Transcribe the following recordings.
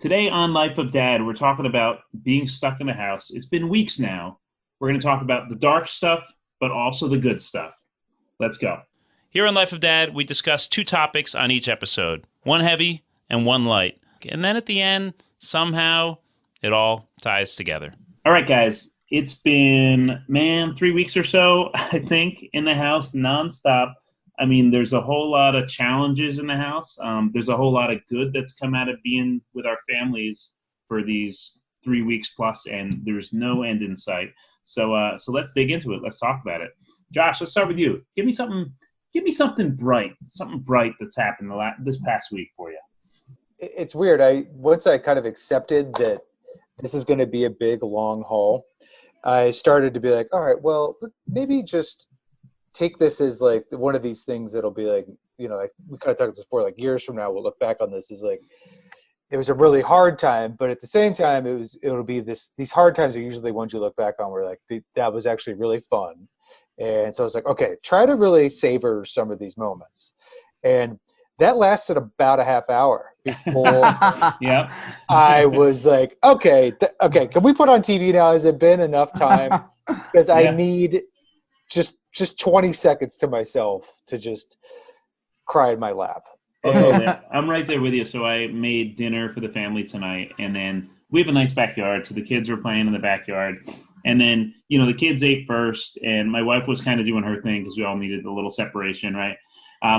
Today on Life of Dad, we're talking about being stuck in the house. It's been weeks now. We're going to talk about the dark stuff, but also the good stuff. Let's go. Here on Life of Dad, we discuss two topics on each episode, one heavy and one light. And then at the end, somehow, it all ties together. All right, guys. It's been, 3 weeks or so, I think, in the house nonstop. I mean, there's a whole lot of challenges in the house. There's a whole lot of good that's come out of being with our families for these 3 weeks plus, and there's no end in sight. So let's dig into it. Let's talk about it. Josh, let's start with you. Give me something bright that's happened this past week for you. It's weird. Once I kind of accepted that this is going to be a big, long haul, I started to be like, all right, well, maybe just take this as like one of these things that'll be like, like we kind of talked about this before, like years from now, we'll look back on this as like, it was a really hard time, but at the same time, it'll be these hard times are usually ones you look back on where like that was actually really fun. And so I was like, okay, try to really savor some of these moments. And that lasted about a half hour before Yep. I was like, okay, can we put on TV now? Has it been enough time? Because I need just 20 seconds to myself to just cry in my lap. I'm right there with you. So I made dinner for the family tonight, and then we have a nice backyard, so the kids were playing in the backyard. And then, the kids ate first, and my wife was kind of doing her thing because we all needed a little separation, right?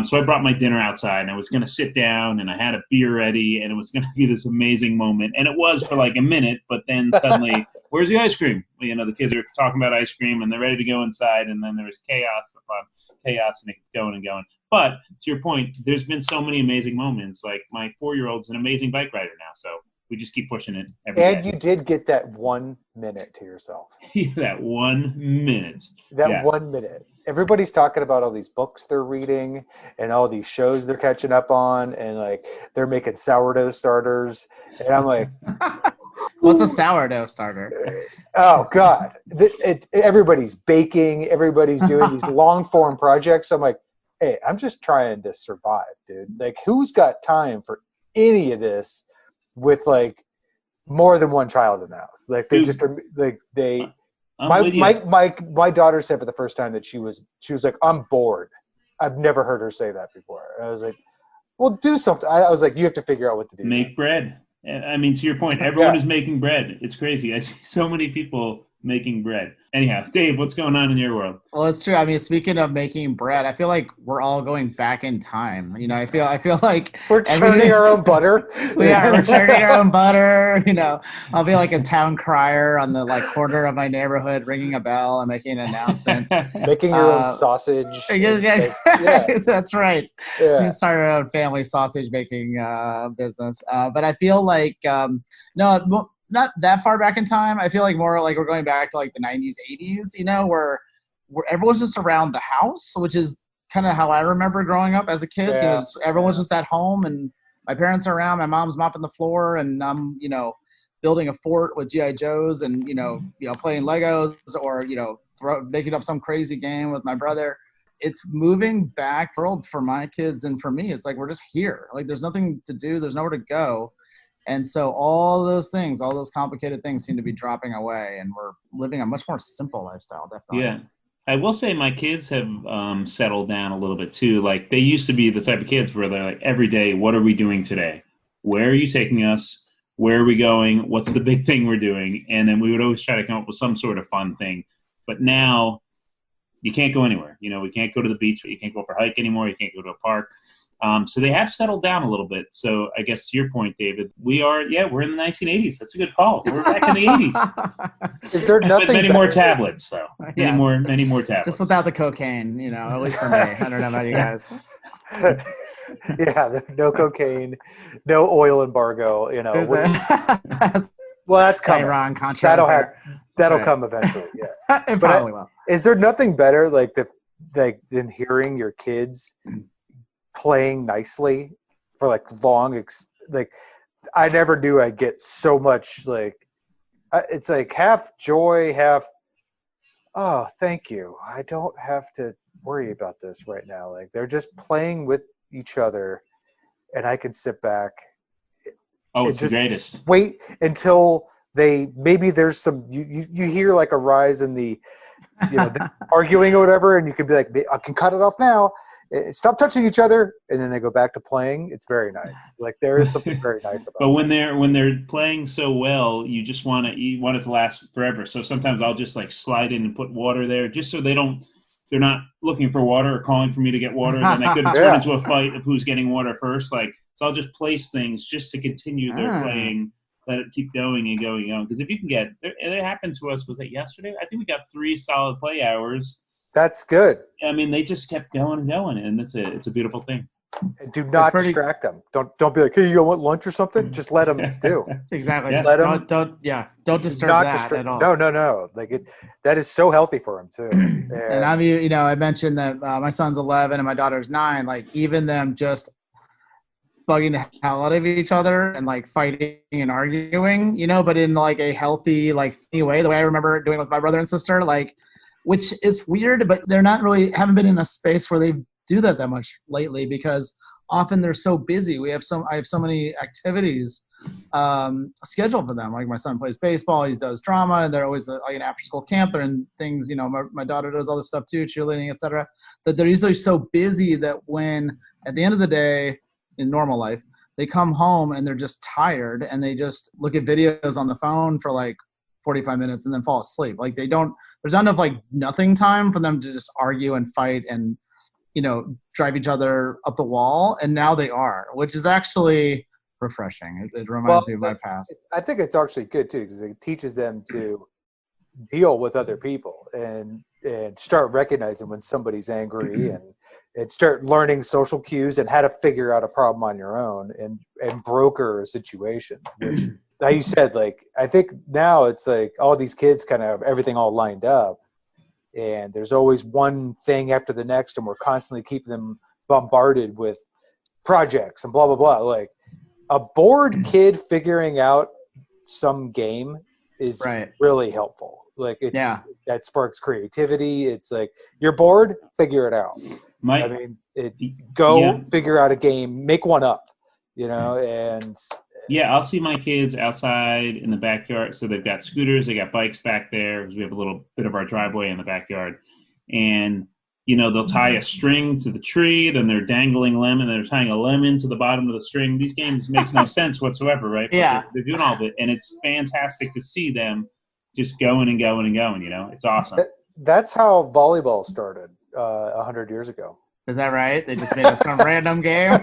So I brought my dinner outside, and I was going to sit down, and I had a beer ready, and it was going to be this amazing moment. And it was for like a minute, but then suddenly, where's the ice cream? The kids are talking about ice cream, and they're ready to go inside, and then there was chaos upon chaos, and it going and going. But to your point, there's been so many amazing moments. Like my 4-year-old's an amazing bike rider now, so we just keep pushing it every day. And you did get that 1 minute to yourself. That 1 minute. That 1 minute. Everybody's talking about all these books they're reading and all these shows they're catching up on, and like they're making sourdough starters. And I'm like, what's a sourdough starter? Oh God. Everybody's baking. Everybody's doing these long form projects. I'm like, hey, I'm just trying to survive, dude. Like, who's got time for any of this with like more than one child in the house? Like, they just are like they. My daughter said for the first time that she was like, I'm bored. I've never heard her say that before. And I was like, well, do something. I was like, you have to figure out what to do. Make bread. I mean, to your point, everyone is making bread. It's crazy. I see so many people making bread. Anyhow, Dave, what's going on in your world? Well, it's true. I mean, speaking of making bread, I feel like we're all going back in time. I feel like we're churning our own butter. We're churning our own butter. I'll be like a town crier on the corner of my neighborhood, ringing a bell and making an announcement. Making your own sausage. Yeah, that's right. Yeah. We started our own family sausage making business. But I feel like no. Not that far back in time. I feel like more like we're going back to like the 90s, 80s, where everyone's just around the house, which is kind of how I remember growing up as a kid. Yeah. Everyone's just at home, and my parents are around. My mom's mopping the floor, and I'm, building a fort with GI Joes, and playing Legos, or making up some crazy game with my brother. It's moving back world for my kids, and for me, it's like we're just here. Like there's nothing to do. There's nowhere to go. And so all those things, all those complicated things seem to be dropping away, and we're living a much more simple lifestyle, definitely. Yeah. I will say my kids have settled down a little bit too. Like they used to be the type of kids where they're like, every day, what are we doing today? Where are you taking us? Where are we going? What's the big thing we're doing? And then we would always try to come up with some sort of fun thing. But now you can't go anywhere. We can't go to the beach. You can't go for a hike anymore. You can't go to a park. So they have settled down a little bit. So I guess to your point, David, we're in the 1980s. That's a good call. We're back in the 80s. Is there nothing With many more tablets, though. Yes. Many more tablets. Just without the cocaine, at least for me. I don't know about you guys. Yeah, no cocaine, no oil embargo. Well, that's coming. Iran, Contra. That'll come eventually. Yeah, it probably will. Is there nothing better than hearing your kids playing nicely for long I never knew I'd get so much it's like half joy, half oh, thank you, I don't have to worry about this right now. Like they're just playing with each other, and I can sit back Oh, and it's the just greatest. wait until maybe there's some you hear like a rise in the arguing or whatever, and you can be like, I can cut it off now. Stop touching each other, and then they go back to playing. It's very nice. Like there is something very nice about. But when they're playing so well, you just want it to last forever. So sometimes I'll just like slide in and put water there, just so they're not looking for water or calling for me to get water. Then that could turn into a fight of who's getting water first. Like, so I'll just place things just to continue their playing. Let it keep going and going and going. Because if you can and it happened to us, was it yesterday? I think we got 3 solid play hours. That's good. I mean, they just kept going and going, and it's a beautiful thing. And do not distract them. Don't be like, hey, you want lunch or something? Just let them do. Exactly. Yeah. Just don't disturb that at all. No. Like that is so healthy for them too. And I mentioned that my son's 11 and my daughter's 9. Like even them just bugging the hell out of each other and like fighting and arguing, but in like a healthy, like way, the way I remember doing it with my brother and sister, like, which is weird, but they're not really, haven't been in a space where they do that much lately because often they're so busy. I have so many activities scheduled for them. Like my son plays baseball, he does drama, and they're always like an after school camp and things, my daughter does all this stuff too, cheerleading, etc. That they're usually so busy that when at the end of the day, in normal life, they come home and they're just tired and they just look at videos on the phone for like 45 minutes and then fall asleep. Like there's not enough like nothing time for them to just argue and fight and, drive each other up the wall. And now they are, which is actually refreshing. It reminds me of my past. I think it's actually good too, because it teaches them to deal with other people and start recognizing when somebody's angry and start learning social cues and how to figure out a problem on your own and broker a situation, which like you said, like, I think now it's like all these kids kind of have everything all lined up and there's always one thing after the next. And we're constantly keeping them bombarded with projects and blah, blah, blah. Like a bored kid figuring out some game is really helpful. Like that sparks creativity. It's like, you're bored, figure it out. Figure out a game, make one up, and I'll see my kids outside in the backyard. So they've got scooters, they got bikes back there because we have a little bit of our driveway in the backyard. And, they'll tie a string to the tree, then they're dangling lemon, they're tying a lemon to the bottom of the string. These games makes no sense whatsoever, right? But they're doing all of it. And it's fantastic to see them just going and going and going, It's awesome. That's how volleyball started 100 years ago. Is that right? They just made up some random game?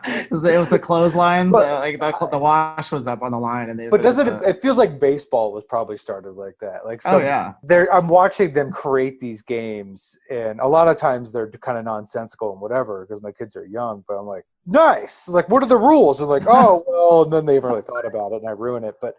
It was the clotheslines. The wash was up on the line. But it feels like baseball was probably started like that. Like, I'm watching them create these games, and a lot of times they're kind of nonsensical and whatever because my kids are young, but I'm like, nice. Like, what are the rules? And like, oh, well, and then they've really thought about it and I ruin it. But,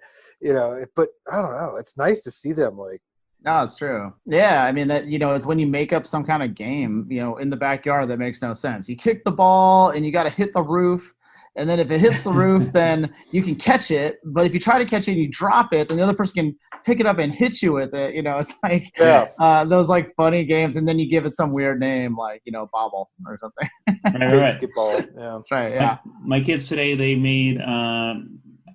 but I don't know. It's nice to see them like, no, it's true. Yeah, I mean, that it's when you make up some kind of game, in the backyard that makes no sense. You kick the ball and you got to hit the roof, and then if it hits the roof, then you can catch it. But if you try to catch it and you drop it, then the other person can pick it up and hit you with it. It's like those like funny games, and then you give it some weird name like bobble or something. Right. Basketball. Yeah, that's right. Yeah, my kids today they made.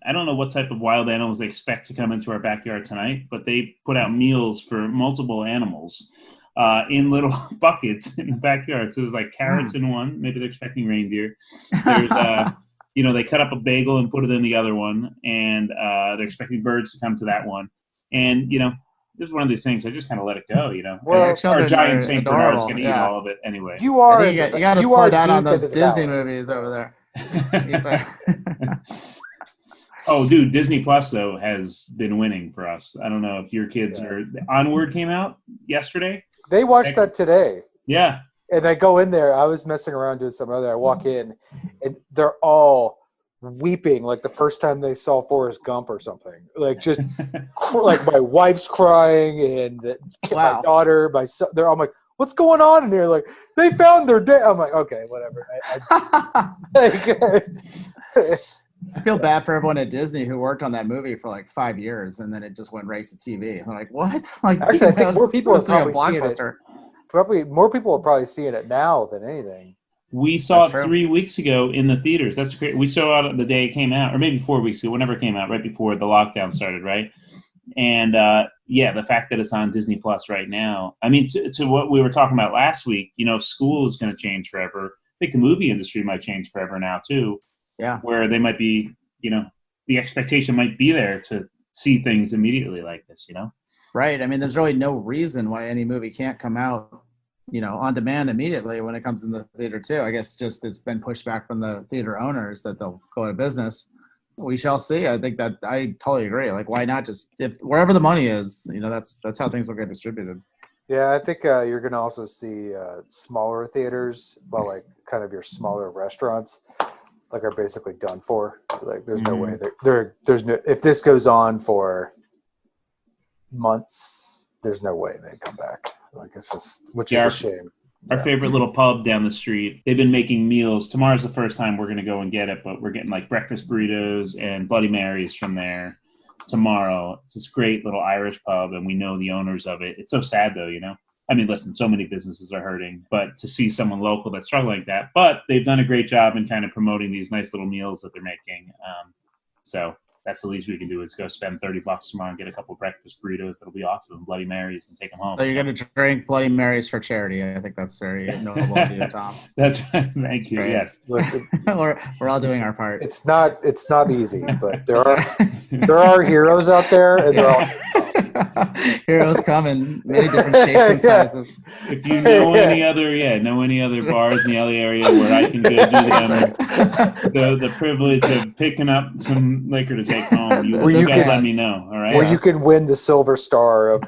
I don't know what type of wild animals they expect to come into our backyard tonight, but they put out meals for multiple animals in little buckets in the backyard. So there's like carrots in one. Maybe they're expecting reindeer. There's, they cut up a bagel and put it in the other one, and they're expecting birds to come to that one. And, this is one of these things. I just kind of let it go, Well, our giant St. Bernard's going to eat all of it anyway. You got to slow down on those Disney movies over there. Oh, dude, Disney Plus, though, has been winning for us. I don't know if your kids are – Onward came out yesterday. They watched that today. Yeah. And I go in there. I was messing around doing something other. I walk in, and they're all weeping like the first time they saw Forrest Gump or something. Like just like my wife's crying and my daughter, my son. I'm like, what's going on in here? Like, they found their dad. I'm like, okay, whatever. I feel bad for everyone at Disney who worked on that movie for like 5 years, and then it just went right to TV. And they're like, what? Like, actually, I think more people are probably seeing it. Probably more people are probably seeing it now than anything. We saw That's it true. 3 weeks ago in the theaters. That's great. We saw it the day it came out, or maybe 4 weeks ago, whenever it came out, right before the lockdown started, right? And the fact that it's on Disney Plus right now. I mean, to what we were talking about last week, school is going to change forever. I think the movie industry might change forever now too. Yeah. Where they might be, the expectation might be there to see things immediately like this, Right. I mean, there's really no reason why any movie can't come out, on demand immediately when it comes in the theater too. I guess just it's been pushed back from the theater owners that they'll go out of business. We shall see. I think that I totally agree. Like, why not just if wherever the money is, that's how things will get distributed. Yeah, I think you're going to also see smaller theaters, well, like kind of your smaller restaurants, like are basically done for. Like, there's no way that there's no, if this goes on for months, there's no way they come back. Like, it's just, which is a shame. Our favorite little pub down the street, they've been making meals. Tomorrow's the first time we're going to go and get it, but we're getting like breakfast burritos and Bloody Marys from there tomorrow. It's this great little Irish pub, and we know the owners of it. It's so sad, though, I mean, listen, so many businesses are hurting, but to see someone local that's struggling like that, but they've done a great job in kind of promoting these nice little meals that they're making. So that's the least we can do is go spend $30 tomorrow and get a couple breakfast burritos. That'll be awesome. Bloody Marys and take them home. So you're going to drink Bloody Marys for charity. I think that's very noble of you, Tom. That's right. Thank you. Great. Yes. we're all doing our part. It's not easy, but there are heroes out there, and they're all heroes come in many different shapes and sizes. If you know any other bars in the LA area where I can go do them the privilege of picking up some liquor to take home, you guys let me know. All right. Or you can win the silver star of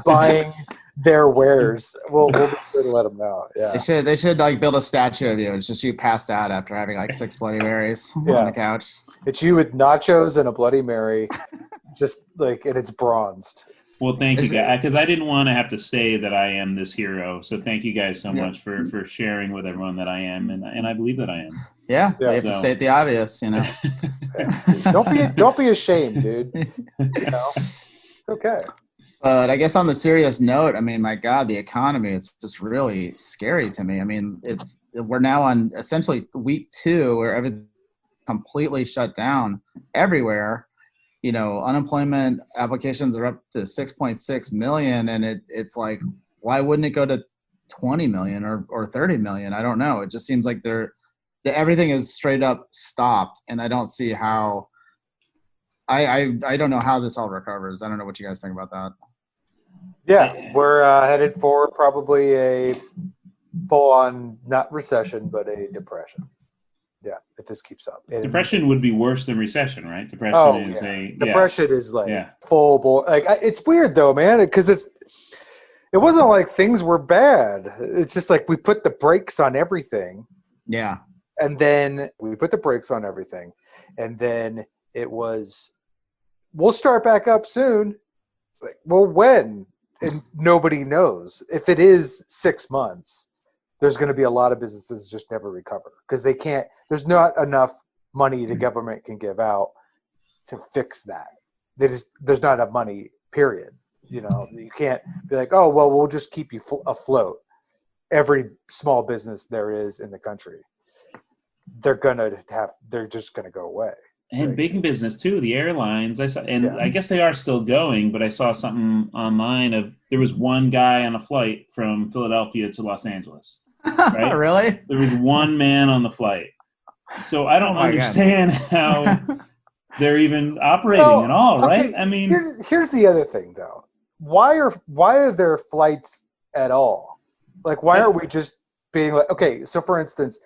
buying their wares. We'll be sure to let them know. Yeah. They should like build a statue of you. It's just you passed out after having like 6 Bloody Marys on the couch. It's you with nachos and a Bloody Mary, just like, and it's bronzed. Well, thank you guys, because I didn't want to have to say that I am this hero. So thank you guys so much for sharing with everyone that I am, and I believe that I am. Yeah, you have to state the obvious, Don't be ashamed, dude. It's okay. But I guess on the serious note, I mean, my God, the economy, it's just really scary to me. I mean, we're now on essentially week 2 where everything completely shut down everywhere. Unemployment applications are up to 6.6 million, and it's like, why wouldn't it go to 20 million or 30 million? I don't know. It just seems like everything is straight up stopped, and I don't see how. I don't know how this all recovers. I don't know what you guys think about that. Yeah, we're headed for probably a full-on, not recession, but a depression. Yeah, if this keeps up. Depression would be worse than recession, right? Depression is like full bore. Like, it's weird though, man, because it wasn't like things were bad. It's just like we put the brakes on everything. Yeah. And then we put the brakes on everything, and then it was, we'll start back up soon. Like, well, when? And nobody knows. If it is 6 months, there's going to be a lot of businesses just never recover because they can't. There's not enough money the government can give out to fix that. There's not enough money. Period. You can't be like, oh well, we'll just keep you afloat. Every small business there is in the country, they're just gonna go away. And big business too, the airlines. I saw, and I guess they are still going, but I saw something online of there was one guy on a flight from Philadelphia to Los Angeles. Right? Really? There was one man on the flight. So I don't understand how they're even operating at all, right? Okay, I mean, here's the other thing though. Why are there flights at all? Like, why are we just being like, okay, so for instance,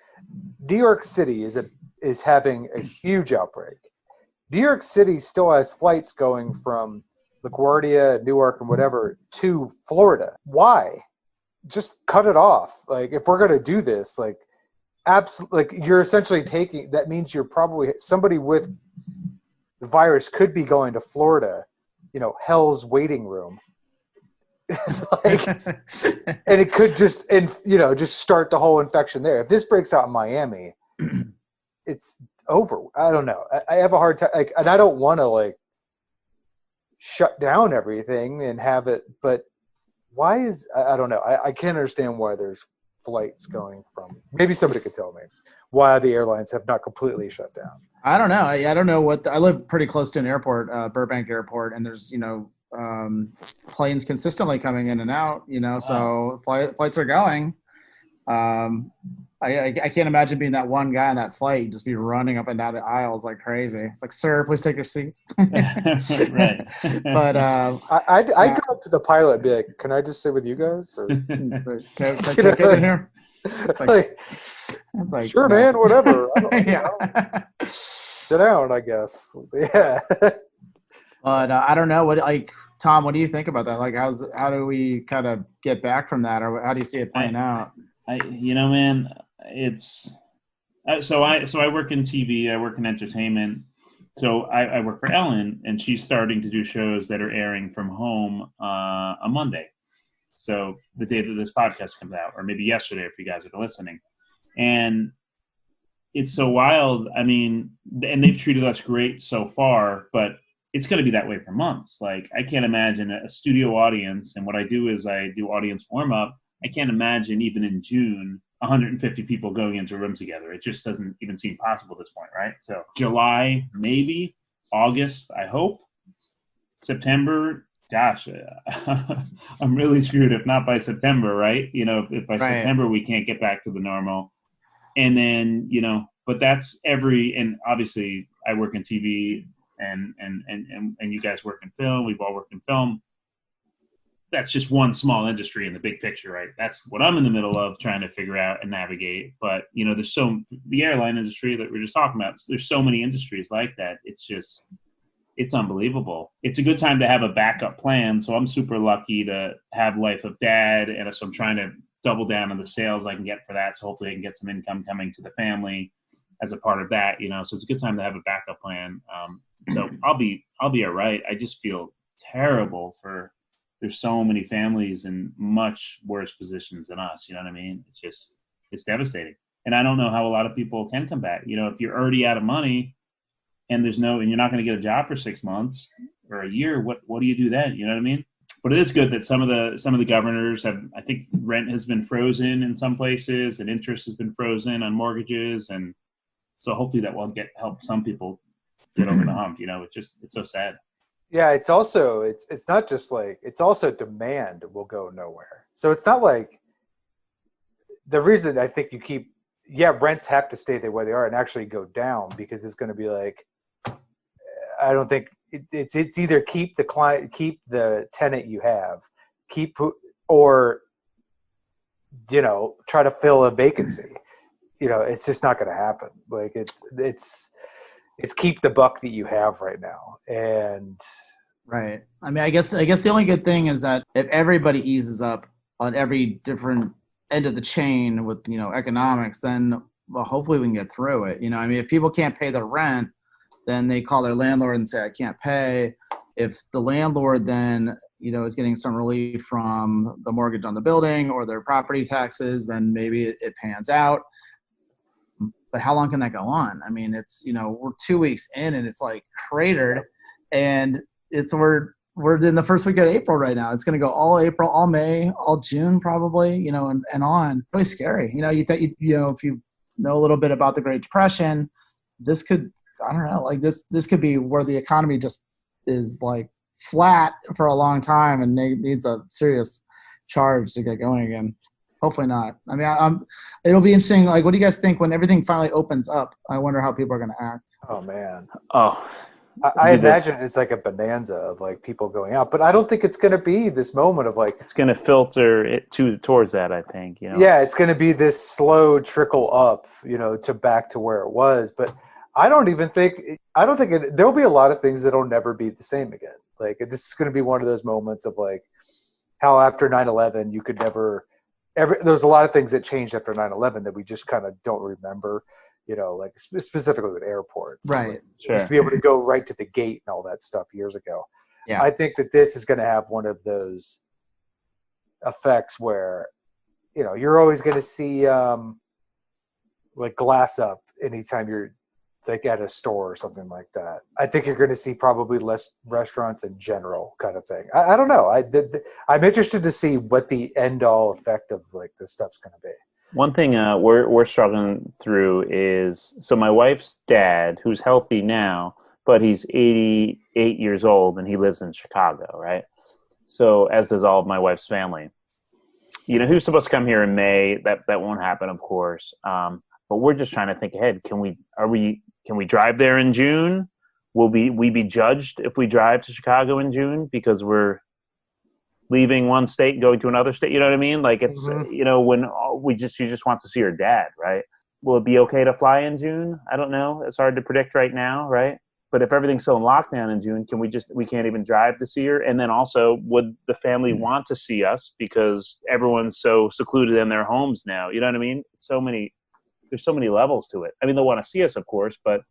New York City is having a huge outbreak. New York City still has flights going from LaGuardia, Newark, and whatever to Florida. Why? Just cut it off. Like, if we're going to do this, like, absolutely, like, you're essentially that means you're probably somebody with the virus could be going to Florida, hell's waiting room. And it could just start the whole infection there. If this breaks out in Miami, it's over. I don't know. I have a hard time, and I don't want to shut down everything and have it, but why I don't know. I can't understand why there's flights going from, maybe somebody could tell me why the airlines have not completely shut down. I don't know. I don't know I live pretty close to an airport, Burbank Airport, and there's, planes consistently coming in and out, so flights are going. I can't imagine being that one guy on that flight, just be running up and down the aisles like crazy. It's like, sir, please take your seat. Right. But I'd go up to the pilot and be like, can I just sit with you guys? Or can I get in here? It's like, sure, man, whatever. Yeah. Sit down, I guess. Yeah. But I don't know Tom, what do you think about that? Like, how do we kind of get back from that, or how do you see it playing out? Man, it's so I work in TV, I work in entertainment. So I work for Ellen, and she's starting to do shows that are airing from home on Monday. So the day that this podcast comes out, or maybe yesterday if you guys are listening. And it's so wild. I mean, and they've treated us great so far, but it's going to be that way for months. Like, I can't imagine a studio audience. And what I do is I do audience warm up. I can't imagine even in June, 150 people going into a room together. It just doesn't even seem possible at this point, right? So July, maybe. August, I hope. September, gosh, I'm really screwed if not by September, right? If by September we can't get back to the normal. And then, but that's and obviously I work in TV and you guys work in film. We've all worked in film. That's just one small industry in the big picture, right? That's what I'm in the middle of trying to figure out and navigate. But, there's the airline industry that we're just talking about, there's so many industries like that. It's unbelievable. It's a good time to have a backup plan. So I'm super lucky to have Life of Dad. And so I'm trying to double down on the sales I can get for that. So hopefully I can get some income coming to the family as a part of that, so it's a good time to have a backup plan. So I'll be all right. I just feel terrible there's so many families in much worse positions than us. You know what I mean? It's devastating. And I don't know how a lot of people can come back. If you're already out of money and and you're not going to get a job for 6 months or a year, what do you do then? You know what I mean? But it is good that some of the governors have, I think rent has been frozen in some places and interest has been frozen on mortgages. And so hopefully that will help some people get over the hump. It's so sad. Yeah, it's also it's not just like, it's also demand will go nowhere. So it's not like, the reason I think rents have to stay the way they are and actually go down, because it's going to be like, I don't think it's either keep the tenant you have, or try to fill a vacancy. It's just not going to happen. Like it's keep the buck that you have right now. And right. I mean, I guess the only good thing is that if everybody eases up on every different end of the chain with, economics, then hopefully we can get through it. I mean, if people can't pay their rent, then they call their landlord and say, I can't pay. If the landlord then, is getting some relief from the mortgage on the building or their property taxes, then maybe it pans out. But how long can that go on? I mean, it's, we're 2 weeks in and it's like cratered, and we're in the first week of April right now. It's going to go all April, all May, all June, probably, and on. Really scary. You thought, if you know a little bit about the Great Depression, this could, I don't know, like this could be where the economy just is like flat for a long time and needs a serious charge to get going again. Hopefully not. I mean, it'll be interesting. Like, what do you guys think when everything finally opens up? I wonder how people are going to act. Oh man. Oh, I imagine it's like a bonanza of like people going out, but I don't think it's going to be this moment of like, it's going to filter it towards that. I think, yeah, it's going to be this slow trickle up, to back to where it was. But I don't think there'll be a lot of things that'll never be the same again. Like, this is going to be one of those moments of like how after 9/11 you could never. There's a lot of things that changed after 9/11 that we just kind of don't remember, like specifically with airports. Right. Like, sure. To be able to go right to the gate and all that stuff years ago. Yeah. I think that this is going to have one of those effects where, you're always going to see like glass up anytime you're like at a store or something like that. I think you're going to see probably less restaurants in general, kind of thing. I don't know. I'm interested to see what the end all effect of like this stuff's going to be. One thing we're struggling through is, so my wife's dad, who's healthy now, but he's 88 years old and he lives in Chicago, right? So as does all of my wife's family. You know, he was supposed to come here in May. That won't happen, of course. But we're just trying to think ahead. Can we drive there in June? Will we be judged if we drive to Chicago in June because we're leaving one state and going to another state? You know what I mean? Like it's when she just wants to see her dad, right? Will it be okay to fly in June? I don't know. It's hard to predict right now, right? But if everything's still in lockdown in June, we can't even drive to see her? And then also, would the family want to see us because everyone's so secluded in their homes now? You know what I mean? There's so many levels to it. I mean, they'll want to see us, of course, but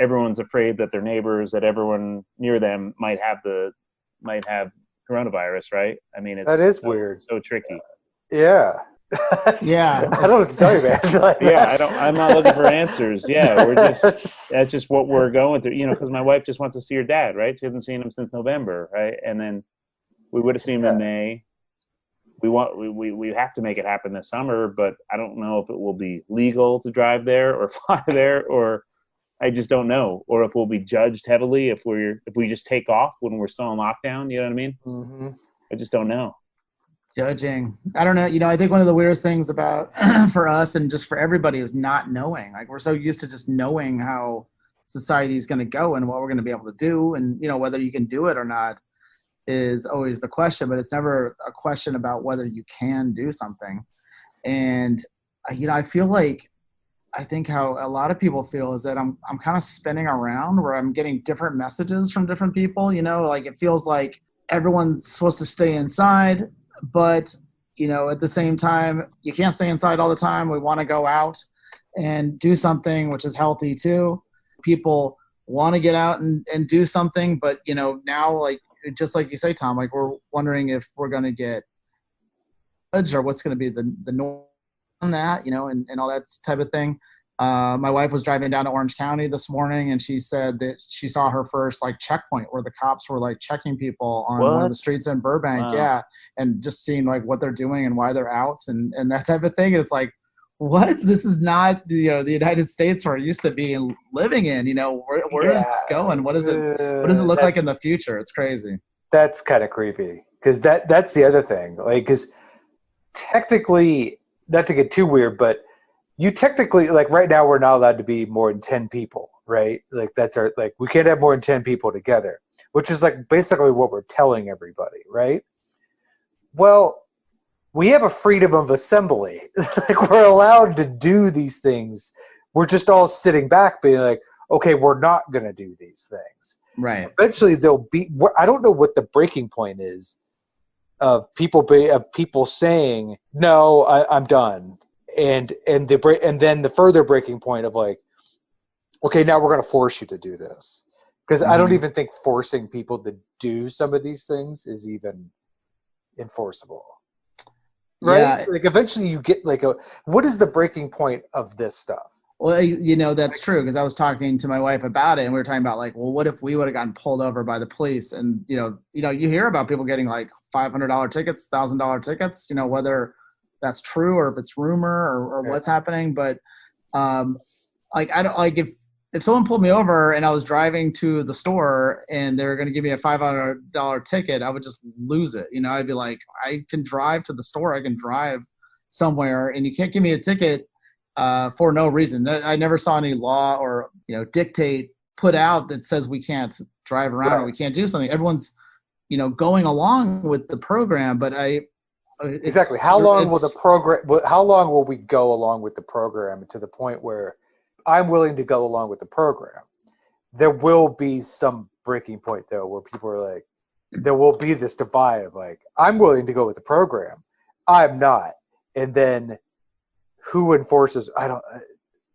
everyone's afraid that their neighbors, that everyone near them might have coronavirus, right? I mean, that is weird. So tricky. Yeah. Yeah. I don't know what to tell you, man. I'm not looking for answers. Yeah, that's just what we're going through, because my wife just wants to see her dad, right? She hasn't seen him since November, right? And then we would have seen him in May. We have to make it happen this summer, but I don't know if it will be legal to drive there or fly there, or I just don't know, or if we'll be judged heavily if we just take off when we're still in lockdown. You know what I mean? Mm-hmm. I just don't know. Judging. I don't know. I think one of the weirdest things about for us and just for everybody is not knowing. Like, we're so used to just knowing how society is going to go and what we're going to be able to do. And, whether you can do it or not is always the question, but it's never a question about whether you can do something. And, I feel like, I think how a lot of people feel is that I'm kind of spinning around where I'm getting different messages from different people. Like, it feels like everyone's supposed to stay inside, but at the same time, you can't stay inside all the time. We want to go out and do something which is healthy too. People want to get out and do something, but now, like, just like you say, Tom, like, we're wondering if we're going to get judged or what's going to be the norm on that, and all that type of thing. My wife was driving down to Orange County this morning, and she said that she saw her first checkpoint where the cops were checking people on one of the streets in Burbank. Wow. Yeah. And just seeing what they're doing and why they're out and that type of thing. And it's like, what? This is not the United States where it used to be living in. Where is this going? What does it look like in the future? It's crazy. That's kind of creepy because that's the other thing. Because technically, not to get too weird, but you technically, right now, we're not allowed to be more than 10 people, right? That's we can't have more than 10 people together, which is basically what we're telling everybody, right? Well, we have a freedom of assembly. We're allowed to do these things. We're just all sitting back being like, okay, we're not going to do these things. Right. Eventually there'll be, I don't know what the breaking point is of people saying, no, I'm done. And then the further breaking point of okay, now we're going to force you to do this. Because I don't even think forcing people to do some of these things is even enforceable. Right? Yeah. Eventually you get what is the breaking point of this stuff? Well, that's true, because I was talking to my wife about it, and we were talking about well, what if we would have gotten pulled over by the police? And you hear about people getting $500 tickets, $1,000 tickets, whether that's true or if it's rumor or what's happening. But I don't if someone pulled me over and I was driving to the store and they were going to give me a $500 ticket, I would just lose it. I'd be like, I can drive to the store, I can drive somewhere, and you can't give me a ticket for no reason. I never saw any law or dictate put out that says we can't drive around or we can't do something. Everyone's going along with the program, but exactly. How long will we go along with the program to the point where I'm willing to go along with the program? There will be some breaking point though, where people are there will be this divide of I'm willing to go with the program, I'm not, and then who enforces?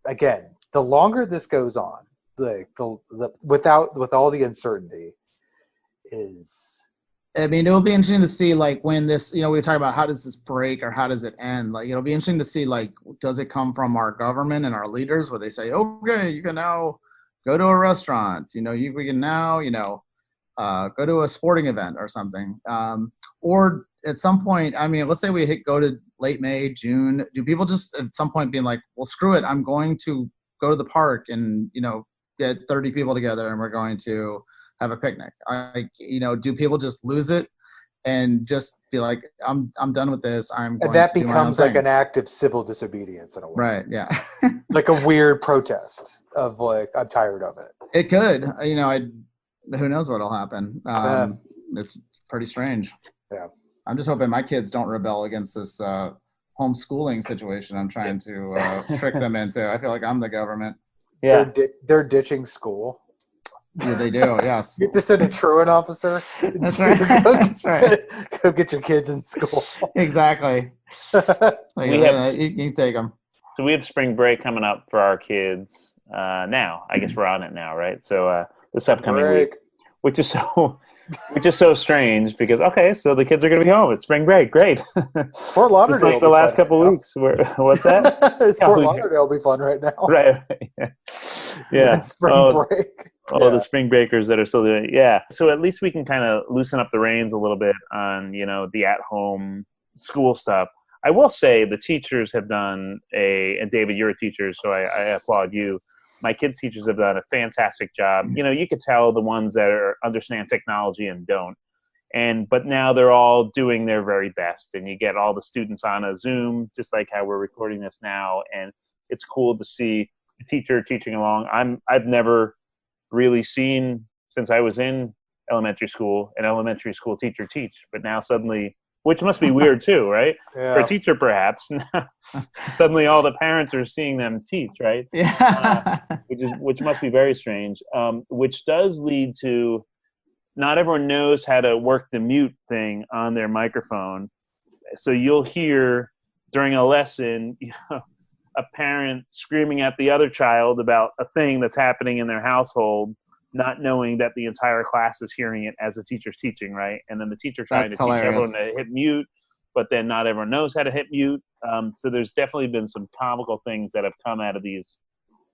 Again, the longer this goes on, with all the uncertainty is. I mean, it'll be interesting to see when this, we were talking about how does this break or how does it end? It'll be interesting to see does it come from our government and our leaders where they say, okay, you can now go to a restaurant, we can now, go to a sporting event or something. Or at some point, I mean, let's say we go to late May, June. Do people just at some point being like, well, screw it, I'm going to go to the park and, get 30 people together and we're going to have a picnic? Do people just lose it and just be like, I'm done with this. I'm going And that to do my own becomes like thing. an act of civil disobedience in a way. Right. Yeah. Like a weird protest of like, I'm tired of it. It could, who knows what'll happen. It's pretty strange. Yeah. I'm just hoping my kids don't rebel against this homeschooling situation I'm trying to trick them into. I feel like I'm the government. Yeah. They're ditching school. Yeah, they do, yes. You just send a truant officer. That's right. That's right. Go get your kids in school. Exactly. You take them. So we have spring break coming up for our kids now. I guess we're on it now, right? So this upcoming week, which is so strange because so the kids are going to be home. It's spring break, great. Fort Lauderdale, just like the last couple of weeks. What's that? Fort Lauderdale will be fun right now. Right. Yeah. Spring break. The spring breakers that are still doing it. Yeah. So at least we can kind of loosen up the reins a little bit on, the at-home school stuff. I will say the teachers have done and David, you're a teacher, so I applaud you. My kids' teachers have done a fantastic job. You could tell the ones that understand technology and don't. But now they're all doing their very best. And you get all the students on a Zoom, just like how we're recording this now. And it's cool to see a teacher teaching along. I've never really seen, since I was in elementary school, an elementary school teacher teach. But now suddenly, which must be weird too, right? Yeah. For a teacher, perhaps. Suddenly all the parents are seeing them teach, right? Yeah. Which must be very strange. Which does lead to not everyone knows how to work the mute thing on their microphone. So you'll hear during a lesson, a parent screaming at the other child about a thing that's happening in their household, not knowing that the entire class is hearing it as the teacher's teaching, right? And then the teacher trying to teach everyone to hit mute, but then not everyone knows how to hit mute. So there's definitely been some comical things that have come out of these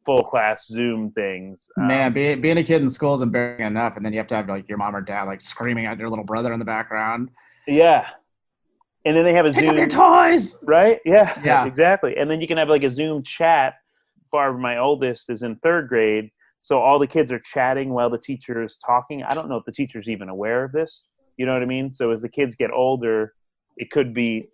full class Zoom things. Man, being a kid in school is embarrassing enough, and then you have to have like your mom or dad like screaming at your little brother in the background. Yeah. And then they have a Pick Zoom. up your toys! Right? Yeah. Yeah. Exactly. And then you can have like a Zoom chat. Barb, my oldest, is in third grade. So all the kids are chatting while the teacher is talking. I don't know if the teacher's even aware of this. You know what I mean? So as the kids get older, it could be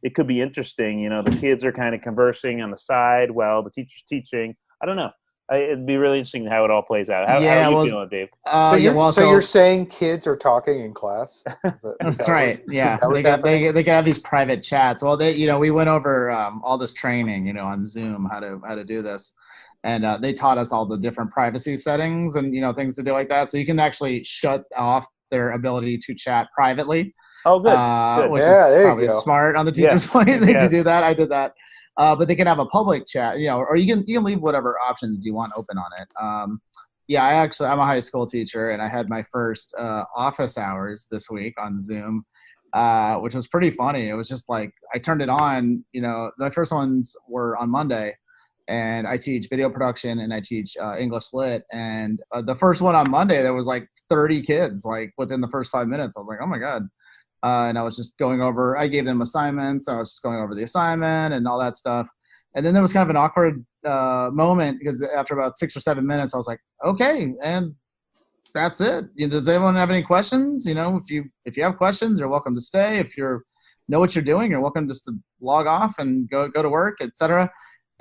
interesting. The kids are kind of conversing on the side while the teacher's teaching. I don't know. It'd be really interesting how it all plays out. How are you feeling, Dave? So you're saying kids are talking in class? That's right. Yeah, they can have these private chats. Well, we went over all this training, on Zoom, how to do this, and they taught us all the different privacy settings and things to do like that. So you can actually shut off their ability to chat privately. Oh, good. Which is probably smart on the teacher's point to do that. I did that. But they can have a public chat, or you can leave whatever options you want open on it. I'm a high school teacher, and I had my first office hours this week on Zoom, which was pretty funny. It was just like I turned it on. My first ones were on Monday, and I teach video production and I teach English Lit. And the first one on Monday, there was like 30 kids, like within the first 5 minutes. I was like, oh my God. And I was just I gave them assignments. So I was just going over the assignment and all that stuff. And then there was kind of an awkward moment because after about 6 or 7 minutes, I was like, okay, and that's it. Does anyone have any questions? If you have questions, you're welcome to stay. If you know what you're doing, you're welcome just to log off and go to work, etc.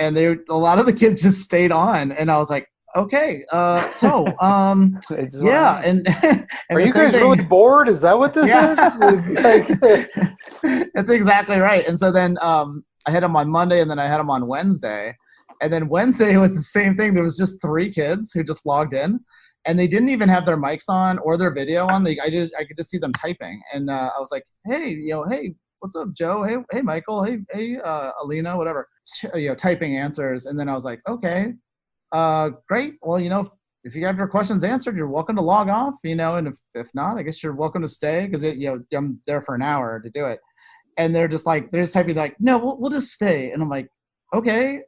And a lot of the kids just stayed on. And I was like, okay, yeah, and are you guys really bored? Is that what this is? That's exactly right. And so then I had them on Monday, and then I had them on Wednesday, and then Wednesday was the same thing. There was just 3 kids who just logged in, and they didn't even have their mics on or their video on. I could just see them typing, and I was like, hey, hey, what's up, Joe? Hey, Michael. Hey, Alina, whatever. Typing answers, and then I was like, okay. Great. Well, if you have your questions answered, you're welcome to log off, and if not, I guess you're welcome to stay because I'm there for an hour to do it. And they're just typing like, no, we'll just stay. And I'm like, okay,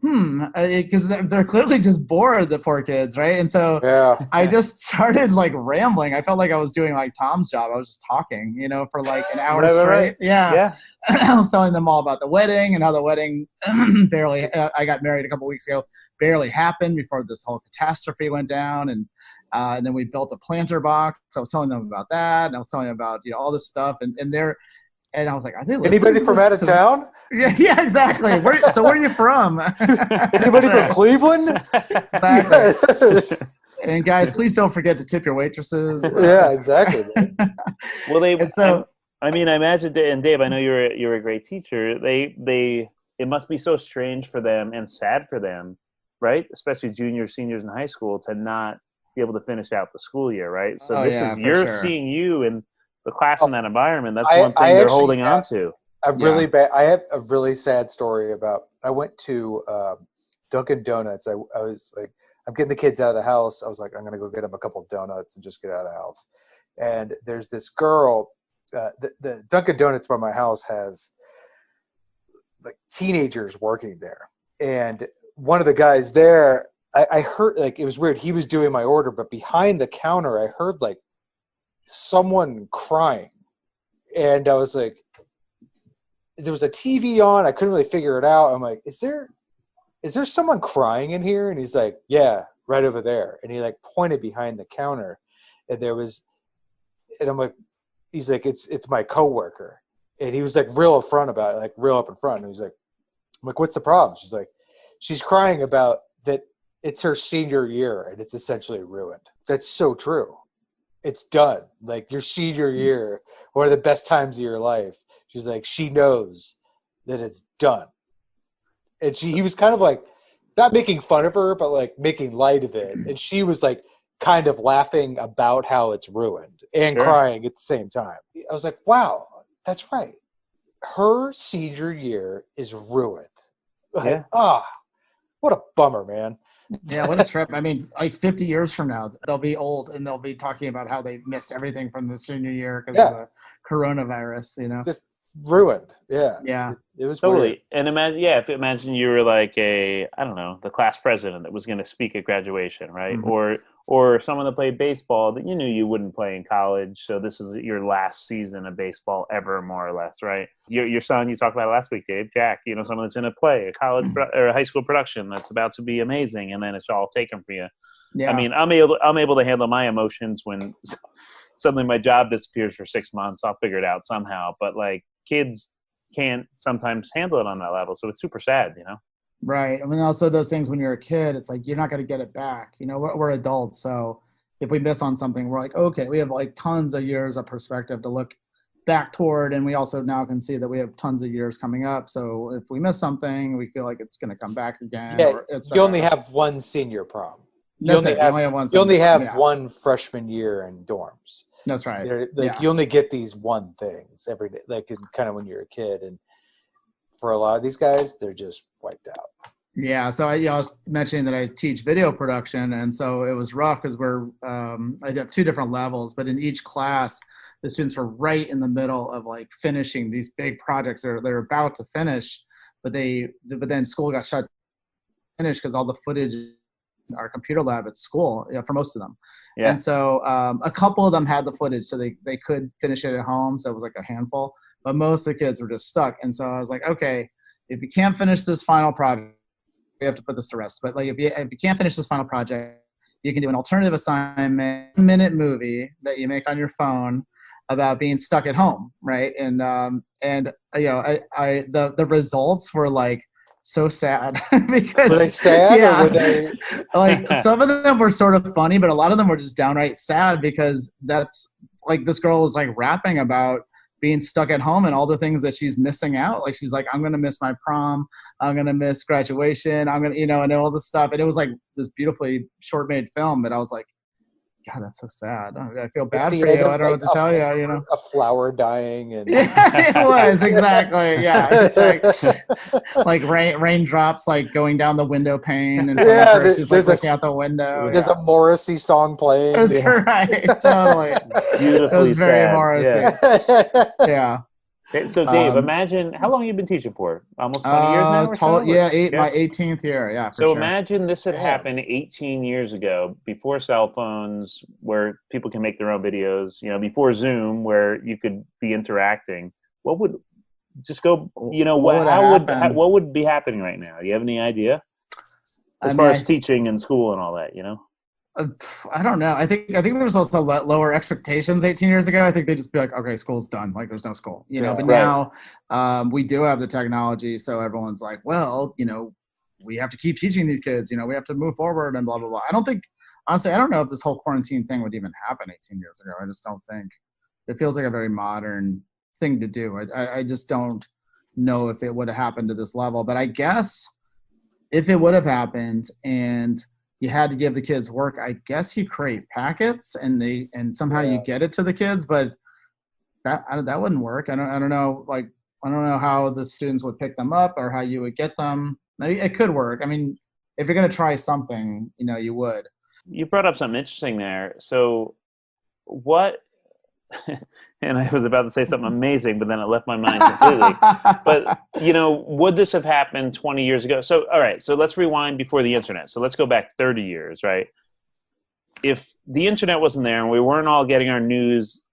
because they're clearly just bored, the poor kids, right? And so I just started like rambling. I felt like I was doing like Tom's job. I was just talking, for like an hour straight. Right. Yeah. I was telling them all about the wedding and how the wedding barely, I got married a couple weeks ago, barely happened before this whole catastrophe went down. And then we built a planter box. So I was telling them about that. And I was telling them about, all this stuff. And I was like, are they listening? Anybody from out of town? Yeah, exactly. Where are you from? Anybody from Cleveland? Exactly. Yes. And guys, please don't forget to tip your waitresses. Yeah, exactly. Well, I imagine, and Dave, I know you're a great teacher. It must be so strange for them and sad for them, right? Especially juniors, seniors in high school, to not be able to finish out the school year, right? So seeing you and the class in that environment. That's one thing they're holding on to. I have a really sad story about. I went to Dunkin' Donuts. I was like, I'm getting the kids out of the house. I was like, I'm gonna go get them a couple of donuts and just get out of the house. And there's this girl. The Dunkin' Donuts by my house has like teenagers working there, and one of the guys there, I heard, like, it was weird. He was doing my order, but behind the counter, I heard like someone crying, and I was like, there was a TV on. I couldn't really figure it out. I'm like, is there someone crying in here? And he's like, yeah, right over there. And he like pointed behind the counter, and I'm like, he's like, it's my coworker. And he was like real upfront about it, like real up in front. And he's like, I'm like, what's the problem? She's like, she's crying about that. It's her senior year and it's essentially ruined. That's so true. It's done. Like, your senior year, one of the best times of your life. She's like, she knows that it's done. And he was kind of like, not making fun of her, but like making light of it. And she was like kind of laughing about how it's ruined and crying at the same time. I was like, wow, that's right. Her senior year is ruined. Like, what a bummer, man. Yeah, what a trip. I mean, like 50 years from now, they'll be old and they'll be talking about how they missed everything from the senior year because of the coronavirus, Just ruined. Yeah. Yeah. It was totally weird. And imagine you were like the class president that was going to speak at graduation, right? Mm-hmm. Or someone that played baseball that you knew you wouldn't play in college, so this is your last season of baseball ever, more or less, right? Your son, you talked about it last week, Dave, Jack, someone that's in a play, a college or a high school production that's about to be amazing, and then it's all taken for you. Yeah. I mean, I'm able to handle my emotions when suddenly my job disappears for 6 months. I'll figure it out somehow, but like, kids can't sometimes handle it on that level, so it's super sad, Right. I mean, also those things when you're a kid, it's like you're not going to get it back. We're adults, so if we miss on something, we're like, okay, we have like tons of years of perspective to look back toward, and we also now can see that we have tons of years coming up. So if we miss something, we feel like it's going to come back again. Yeah, you only have one senior prom. You only have one freshman year in dorms. That's right. You only get these one things every day, like kind of when you're a kid, and for a lot of these guys, they're just wiped out. Yeah, so I was mentioning that I teach video production, and so it was rough because I have two different levels, but in each class, the students were right in the middle of like finishing these big projects. They're about to finish, but then school got shut finish because all the footage in our computer lab at school, for most of them. Yeah. And so a couple of them had the footage, so they could finish it at home. So it was like a handful, but most of the kids were just stuck. And so I was like, okay, if you can't finish this final project, we have to put this to rest. But like, if you can't finish this final project, you can do an alternative assignment, 1-minute movie that you make on your phone about being stuck at home, right? And the results were like so sad because were they sad? Yeah, or were they... like some of them were sort of funny, but a lot of them were just downright sad because that's like this girl was like rapping about being stuck at home and all the things that she's missing out. Like she's like, I'm gonna miss my prom, I'm gonna miss graduation, I'm gonna and all this stuff. And it was like this beautifully short made film, but I was like, God, that's so sad. I feel bad for you. I don't know what to tell you. A flower dying, and yeah, it was exactly. Yeah, it's like raindrops like going down the window pane, and she's like looking out the window. There's a Morrissey song playing. That's right, totally. Beautifully it was very sad. Morrissey. Yeah. So Dave, imagine how long you've been teaching for? Almost 20 years now or so? Yeah, my 18th year. Yeah, for so sure. Imagine this had happened 18 years ago, before cell phones, where people can make their own videos, before Zoom, where you could be interacting. What would just go, what would be happening right now? Do you have any idea? As far as teaching and school and all that, I don't know. I think there was also lower expectations 18 years ago. I think they just be like, okay, school's done. Like there's no school, but now we do have the technology. So everyone's like, well, we have to keep teaching these kids, we have to move forward and blah, blah, blah. Honestly, I don't know if this whole quarantine thing would even happen 18 years ago. I just don't think it feels like a very modern thing to do. I just don't know if it would have happened to this level, but I guess if it would have happened and you had to give the kids work, I guess you create packets and somehow you get it to the kids, but that wouldn't work. I don't know. Like, I don't know how the students would pick them up or how you would get them. Maybe it could work. I mean, if you're going to try something, you would. You brought up something interesting there. So what, and I was about to say something amazing, but then it left my mind completely. But, would this have happened 20 years ago? So, all right, so let's rewind before the internet. So let's go back 30 years, right? If the internet wasn't there and we weren't all getting our news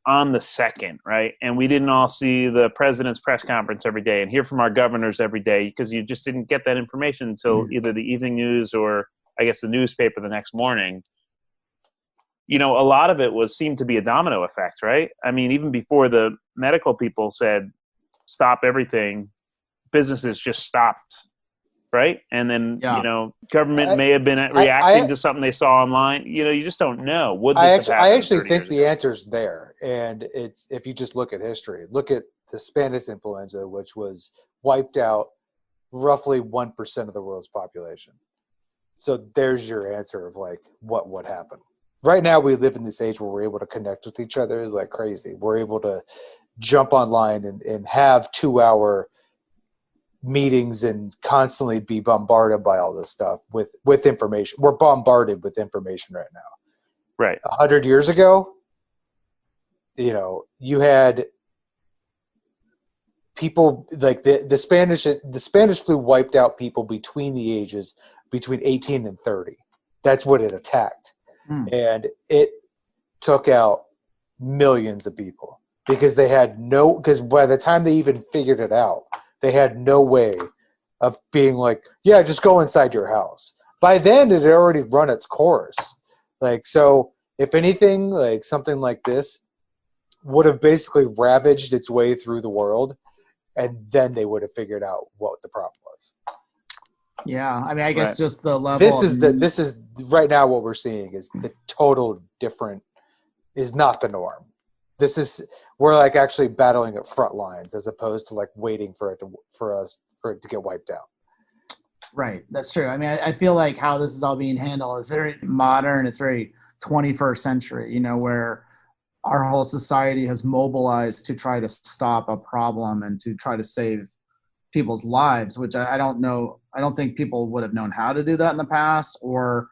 on the second, right? And we didn't all see the president's press conference every day and hear from our governors every day, because you just didn't get that information until either the evening news or I guess the newspaper the next morning. A lot of it seemed to be a domino effect, right? I mean, even before the medical people said, stop everything, businesses just stopped, right? And then, government may have been reacting to something they saw online. You just don't know. Would this have happened? I actually think the answer's there. And it's, if you just look at history, look at the Spanish influenza, which was wiped out roughly 1% of the world's population. So there's your answer of like, what would happen? Right now, we live in this age where we're able to connect with each other like crazy. We're able to jump online and have 2-hour meetings and constantly be bombarded by all this stuff with information. We're bombarded with information right now. Right. 100 years ago, you had people like the Spanish flu wiped out people between the ages between 18 and 30. That's what it attacked. And it took out millions of people because because by the time they even figured it out, they had no way of being like, yeah, just go inside your house. By then it had already run its course. Like, so if anything, like something like this would have basically ravaged its way through the world, and then they would have figured out what the problem was. Yeah, I mean, I guess just the level. This is right now what we're seeing is the total different, is not the norm. We're like actually battling at front lines as opposed to like waiting for it to get wiped out. Right, that's true. I mean, I feel like how this is all being handled is very modern. It's very 21st century. where our whole society has mobilized to try to stop a problem and to try to save people's lives, which I don't know. I don't think people would have known how to do that in the past or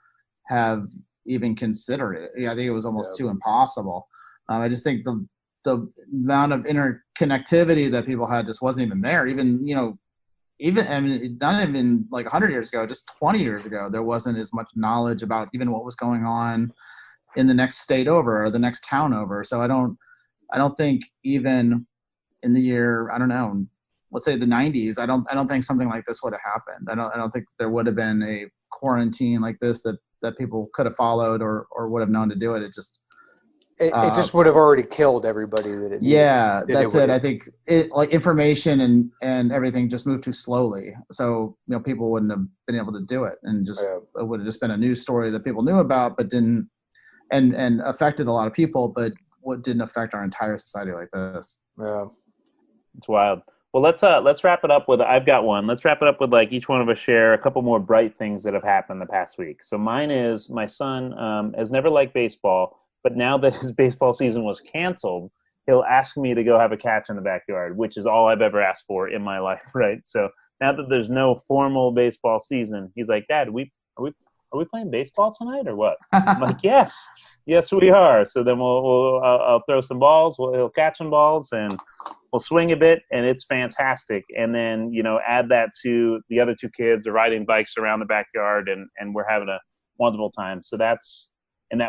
have even considered it. I think it was almost too impossible. I just think the amount of interconnectivity that people had just wasn't even there. Even I mean, not even like 100 years ago, just 20 years ago, there wasn't as much knowledge about even what was going on in the next state over or the next town over. So I don't think even in the year, I don't know, let's say the 90s, I don't think something like this would have happened. I don't think there would have been a quarantine like this that people could have followed or would have known to do it. It just would have already killed everybody that it needed. Yeah, that's it. I think like information and everything just moved too slowly. So, people wouldn't have been able to do it, and just it would have just been a news story that people knew about, but didn't and affected a lot of people, but what didn't affect our entire society like this. Yeah. It's wild. Well, let's wrap it up with, I've got one. Let's wrap it up with like each one of us share a couple more bright things that have happened the past week. So mine is my son has never liked baseball, but now that his baseball season was canceled, he'll ask me to go have a catch in the backyard, which is all I've ever asked for in my life, right? So now that there's no formal baseball season, he's like, Dad, are we playing baseball tonight or what? I'm like, yes, we are. So then I'll throw some balls. He'll catch some balls, and will swing a bit, and it's fantastic. And then, add that to the other two kids are riding bikes around the backyard, and we're having a wonderful time. So that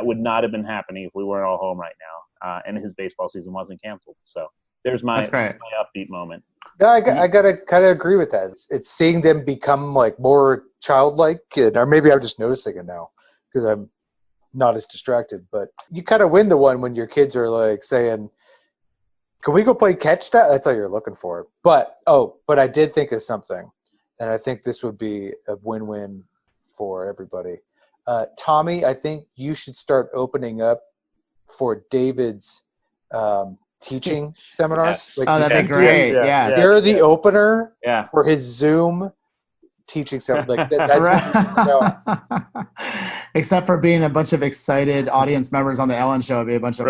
would not have been happening if we weren't all home right now, and his baseball season wasn't canceled. So there's my upbeat moment. Yeah, I gotta kind of agree with that. It's seeing them become like more childlike, or maybe I'm just noticing it now because I'm not as distracted. But you kind of win the one when your kids are like saying, "Can we go play catch now?" That's all you're looking for. But I did think of something, and I think this would be a win-win for everybody. Tommy, I think you should start opening up for David's teaching seminars. Yes. That'd be great. Yes. You're the opener for his Zoom teaching something like that. That's Except for being a bunch of excited audience members on the Ellen Show, it'd be a bunch of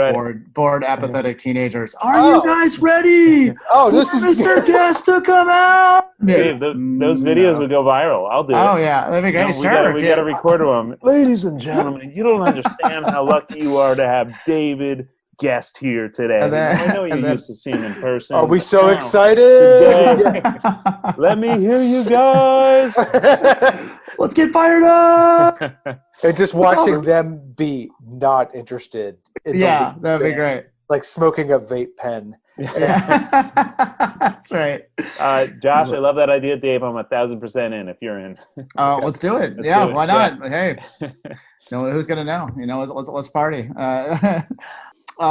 bored, apathetic teenagers. Are you guys ready? This is Mr. Guest to come out. Dave, those videos would go viral. I'll do it. Oh yeah, that'd be great. We got to record them. Ladies and gentlemen, you don't understand how lucky you are to have David Guest here today. I know you're used to seeing in person. Are we so excited? Let me hear you guys. Let's get fired up. And just watching them be not interested. That'd be great. Like smoking a vape pen. That's right. Josh, I love that idea. Dave, I'm 1,000% in if you're in. Let's do it. Why not? Yeah. Hey, who's gonna know? Let's party.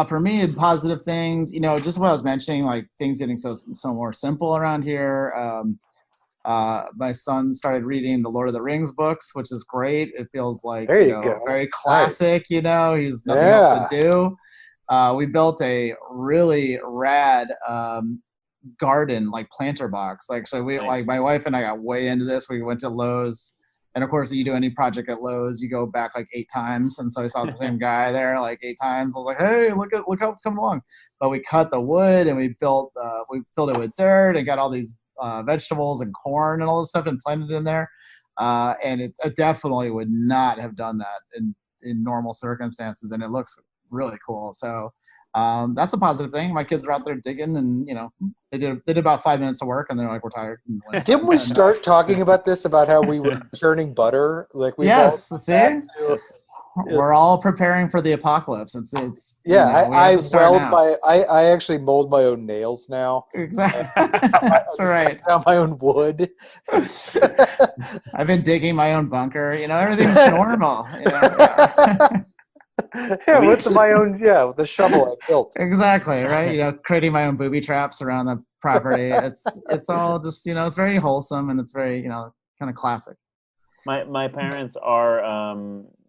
For me, positive things, just what I was mentioning, like things getting so more simple around here. My son started reading the Lord of the Rings books, which is great. It feels like very classic. Nice. He's nothing else to do. We built a really rad garden, like planter box. So we like my wife and I got way into this. We went to Lowe's. And of course, you do any project at Lowe's, you go back like 8 times. And so I saw the same guy there like 8 times. I was like, hey, look how it's coming along. But we cut the wood and we filled it with dirt and got all these vegetables and corn and all this stuff and planted it in there. And I definitely would not have done that in normal circumstances. And it looks really cool. So that's a positive thing. My kids are out there digging, and they did about 5 minutes of work, and they're like, we're tired. Didn't we start talking about this, about how we were churning butter? Like we see, we're all preparing for the apocalypse. It's I actually mold my own nails now. Exactly. That's right. My own wood. I've been digging my own bunker. Everything's normal. With the shovel I built. Exactly, right? Creating my own booby traps around the property. It's all just, it's very wholesome, and it's very, kind of classic. My parents are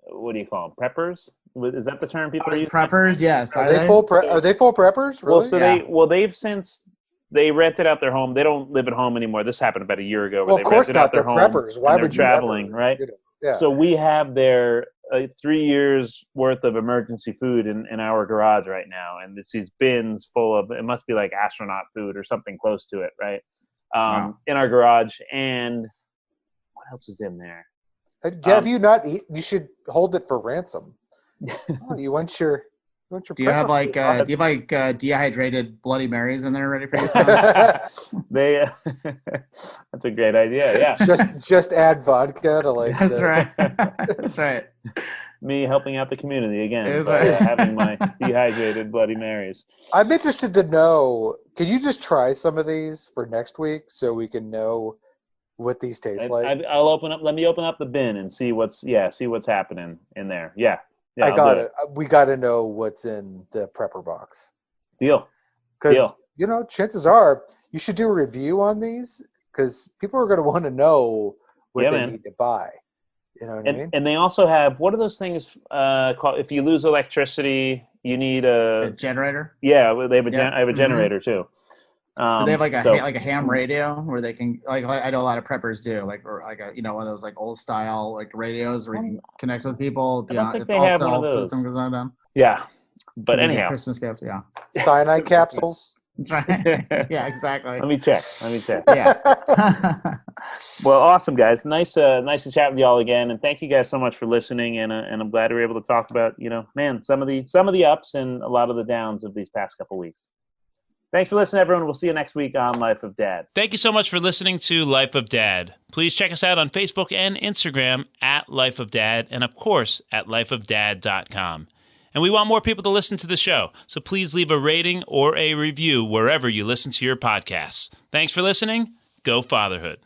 what do you call them? Preppers? Is that the term people are using? Preppers, yes. Are they full preppers? Really? They've since they rented out their home. They don't live at home anymore. This happened about a year ago. Well, of course not. They're preppers. Why would you traveling, right? Yeah. So we have their 3 years worth of emergency food in our garage right now, and it's these bins full of, it must be like astronaut food or something close to it, right? In our garage. And what else is in there? Have you not eaten? You should hold it for ransom. You want your do you have dehydrated Bloody Marys in there ready for you? That's a great idea. Yeah. Just add vodka to like. That's right. That's right. Me helping out the community again by having my dehydrated Bloody Marys. I'm interested to know. Could you just try some of these for next week so we can know what these taste like? I'll open up. Let me open up the bin and see what's happening in there. Yeah. I got it. We got to know what's in the prepper box. Deal. Because, chances are you should do a review on these, because people are going to want to know what they need to buy. You know what I mean? And they also have, what are those things called? If you lose electricity, you need a generator? Yeah, they have I have a generator too. Do they have like a ham radio where they can, like I know a lot of preppers do, one of those like old style like radios where you can connect with people. I don't think they have one of those. System goes on. Yeah, but anyhow, Christmas gift. Yeah, cyanide capsules. That's right. Yeah, exactly. Let me check. Yeah. Well, awesome, guys. Nice to chat with y'all again, and thank you guys so much for listening. And I'm glad we were able to talk about some of the ups and a lot of the downs of these past couple weeks. Thanks for listening, everyone. We'll see you next week on Life of Dad. Thank you so much for listening to Life of Dad. Please check us out on Facebook and Instagram at Life of Dad, and of course at lifeofdad.com. And we want more people to listen to the show, so please leave a rating or a review wherever you listen to your podcasts. Thanks for listening. Go Fatherhood.